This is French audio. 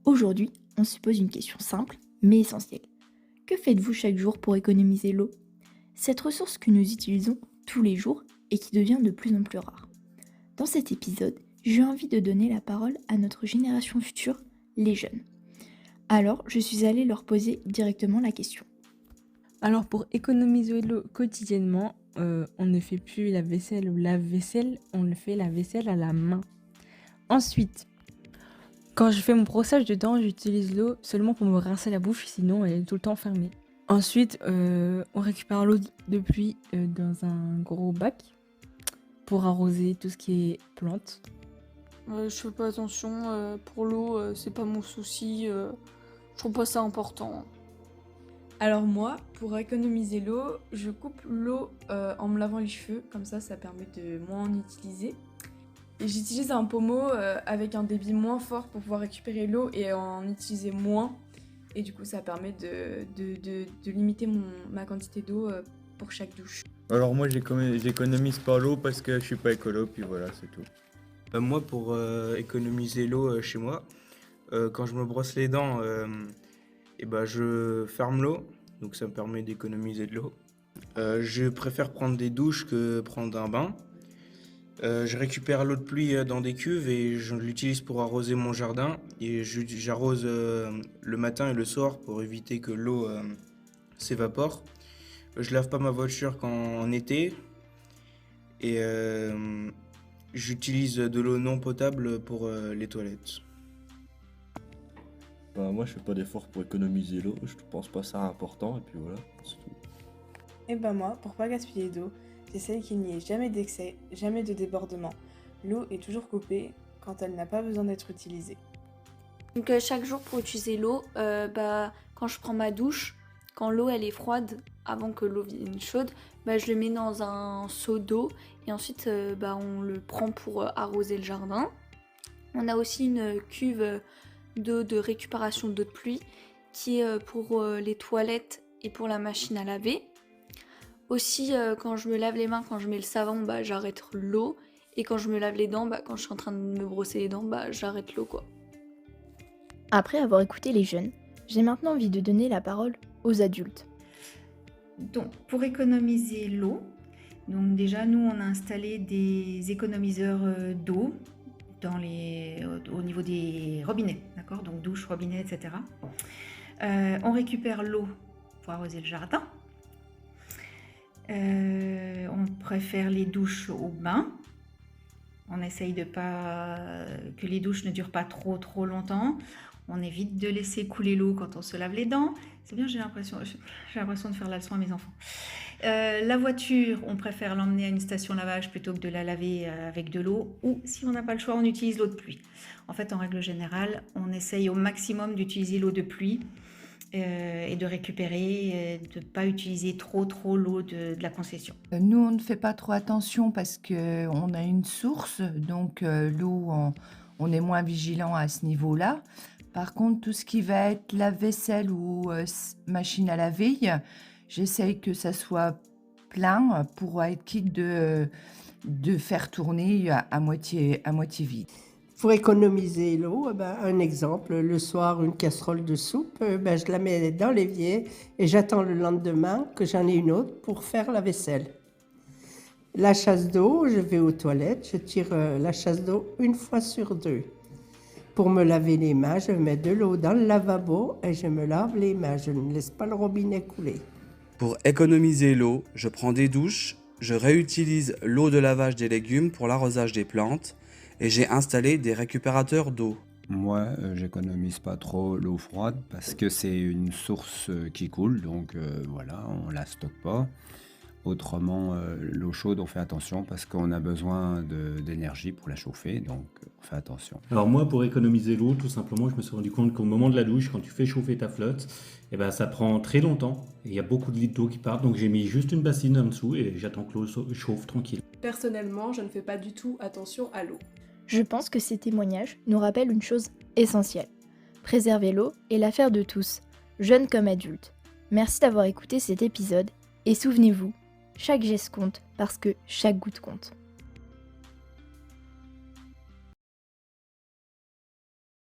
Aujourd'hui, on se pose une question simple mais essentielle. Que faites-vous chaque jour pour économiser l'eau? Cette ressource que nous utilisons tous les jours et qui devient de plus en plus rare. Dans cet épisode, j'ai envie de donner la parole à notre génération future, les jeunes. Alors, je suis allée leur poser directement la question. Alors pour économiser l'eau quotidiennement, on ne fait plus la vaisselle ou lave-vaisselle, on le fait la vaisselle à la main. Ensuite, quand je fais mon brossage de dents, j'utilise l'eau seulement pour me rincer la bouche, sinon elle est tout le temps fermée. Ensuite, on récupère l'eau de pluie dans un gros bac pour arroser tout ce qui est plantes. Je fais pas attention, pour l'eau, c'est pas mon souci, je trouve pas ça important. Alors moi, pour économiser l'eau, je coupe l'eau en me lavant les cheveux, comme ça permet de moins en utiliser. Et j'utilise un pommeau avec un débit moins fort pour pouvoir récupérer l'eau et en utiliser moins. Et du coup, ça permet de limiter ma quantité d'eau pour chaque douche. Alors moi j'économise pas l'eau parce que je suis pas écolo, puis voilà, c'est tout. Moi, pour économiser l'eau chez moi, quand je me brosse les dents, je ferme l'eau, donc ça me permet d'économiser de l'eau. Je préfère prendre des douches que prendre un bain. Je récupère l'eau de pluie dans des cuves et je l'utilise pour arroser mon jardin. Et j'arrose le matin et le soir pour éviter que l'eau s'évapore. Je lave pas ma voiture en été. Et j'utilise de l'eau non potable pour les toilettes. Moi je fais pas d'effort pour économiser l'eau, je pense pas ça important et puis voilà, c'est tout. Et moi, pour pas gaspiller d'eau, j'essaye qu'il n'y ait jamais d'excès, jamais de débordement. L'eau est toujours coupée quand elle n'a pas besoin d'être utilisée. Donc chaque jour pour utiliser l'eau, quand je prends ma douche, quand l'eau elle est froide, avant que l'eau vienne chaude, je le mets dans un seau d'eau et ensuite on le prend pour arroser le jardin. On a aussi une cuve d'eau de récupération d'eau de pluie qui est pour les toilettes et pour la machine à laver. Aussi quand je me lave les mains, quand je mets le savon, j'arrête l'eau et quand je me lave les dents, quand je suis en train de me brosser les dents, j'arrête l'eau quoi. Après avoir écouté les jeunes, j'ai maintenant envie de donner la parole aux adultes. Donc, pour économiser l'eau, donc déjà nous on a installé des économiseurs d'eau au niveau des robinets, d'accord, donc douche, robinet, etc. On récupère l'eau pour arroser le jardin. On préfère les douches au bain. On essaye que les douches ne durent pas trop longtemps. On évite de laisser couler l'eau quand on se lave les dents. C'est bien, j'ai l'impression de faire la leçon à mes enfants. La voiture, on préfère l'emmener à une station lavage plutôt que de la laver avec de l'eau. Ou si on n'a pas le choix, on utilise l'eau de pluie. En fait, en règle générale, on essaye au maximum d'utiliser l'eau de pluie et de récupérer, de ne pas utiliser trop l'eau de la concession. Nous, on ne fait pas trop attention parce qu'on a une source, donc l'eau, on est moins vigilant à ce niveau-là. Par contre, tout ce qui va être lave-vaisselle ou machine à laver, j'essaye que ça soit plein pour être quitte de faire tourner à moitié vide. Pour économiser l'eau, un exemple, le soir, une casserole de soupe, je la mets dans l'évier et j'attends le lendemain que j'en ai une autre pour faire la vaisselle. La chasse d'eau, je vais aux toilettes, je tire la chasse d'eau 1 fois sur 2. Pour me laver les mains, je mets de l'eau dans le lavabo et je me lave les mains. Je ne laisse pas le robinet couler. Pour économiser l'eau, je prends des douches, je réutilise l'eau de lavage des légumes pour l'arrosage des plantes et j'ai installé des récupérateurs d'eau. Moi, j'économise pas trop l'eau froide parce que c'est une source qui coule, donc voilà, on la stocke pas. Autrement, l'eau chaude, on fait attention parce qu'on a besoin d'énergie pour la chauffer, donc on fait attention. Alors moi, pour économiser l'eau, tout simplement, je me suis rendu compte qu'au moment de la douche, quand tu fais chauffer ta flotte, ça prend très longtemps et il y a beaucoup de litres d'eau qui partent, donc j'ai mis juste une bassine en dessous et j'attends que l'eau chauffe tranquille. Personnellement, je ne fais pas du tout attention à l'eau. Je pense que ces témoignages nous rappellent une chose essentielle. Préserver l'eau est l'affaire de tous, jeunes comme adultes. Merci d'avoir écouté cet épisode et souvenez-vous, chaque geste compte parce que chaque goutte compte.